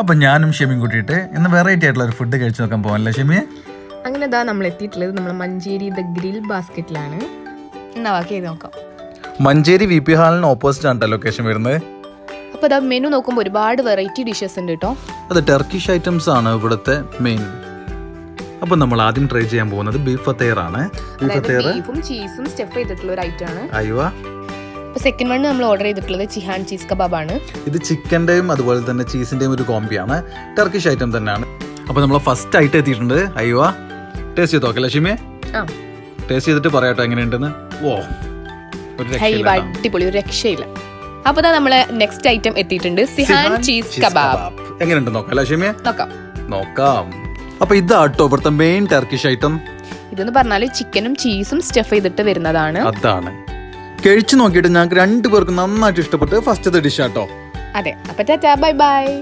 അപ്പൊ ഞാനും ഷെമിയും കൂട്ടിയിട്ട് ഇന്ന് വെറൈറ്റി ആയിട്ടുള്ള ഒരു ഫുഡ് കഴിച്ചു നോക്കാൻ പോകാനല്ലേ ഷെമിയെ? അങ്ങനെ ഇതാ നമ്മൾ എത്തിയിട്ടുള്ളത് നമ്മൾ മഞ്ചേരി ദ ഗ്രിൽ ബാസ്ക്കറ്റിലാണ്. എന്നാ വാക്ക് ചെയ്ത് നോക്കാം. മഞ്ചേരി VP ഹാളിന് ഓപ്പോസിറ്റ് ആണ് ലൊക്കേഷൻ വരുന്നത്. അപ്പോൾ ഇതാ മെനു നോക്കുമ്പോൾ ഒരുപാട് വെറൈറ്റി ഡിഷസ് ഉണ്ട് കേട്ടോ. അത് ടർക്കിഷ് ഐറ്റംസ് ആണ് ഇവിടുത്തെ മെയിൻ. അപ്പൊ നമ്മൾ ആദ്യം ട്രൈ ചെയ്യാൻ പോകുന്നത് ബീഫ് ഫത്തയർ ആണ്. ബീഫും ചീസും സ്റ്റഫ് ചെയ്തിട്ടുള്ള ഒരു ഐറ്റം ആണ്. അയ്യോ. സെക്കൻഡ് വൺ നമ്മൾ ഓർഡർ ചെയ്തിട്ടുള്ളത് ചിഹാൻ ചീസ് കബാബ് ആണ്. ഇത് ചിക്കന്റെയും അതുപോലെ തന്നെ ചീസിന്റെയും ഒരു കോമ്പിയാണ്. ടർക്കിഷ് ഐറ്റം തന്നെയാണ്. അപ്പൊ നമ്മൾ ഫസ്റ്റ് ആയിട്ട് എത്തിയിട്ടുണ്ട്. അയ്യോ, ടേസ്റ്റ് ചെയ്ത് നോക്കല്ലേ ഷിമേ? ടേസ്റ്റ് ചെയ്തിട്ട് പറയാട്ടോ എങ്ങനെയുണ്ടെന്ന്. അടിപൊളി, ഒരു രക്ഷയില്ല. അപ്പൊ നമ്മള് നെക്സ്റ്റ് ഐറ്റം എത്തിയിട്ടുണ്ട്, സിഹാൻ ചീസ് കബാബ്. എങ്ങനെയുണ്ട് നോക്കാം ഷിമേ? നോക്കാം. അപ്പൊ ഇതാട്ടോ ഇവിടുത്തെ മെയിൻ ടർക്കിഷ് ഐറ്റം. ഇതെന്ന് പറഞ്ഞാല് ചിക്കനും ചീസും സ്റ്റഫ് ചെയ്തിട്ട് വരുന്നതാണ്. അതാണ് കഴിച്ചു നോക്കിയിട്ട് ഞങ്ങൾക്ക് രണ്ടുപേർക്കും നന്നായിട്ട് ഇഷ്ടപ്പെട്ട് ഫസ്റ്റത്തെ ഡിഷ് ആട്ടോ. അതെ. അപ്പൊ ടാറ്റാ, ബൈ ബൈ.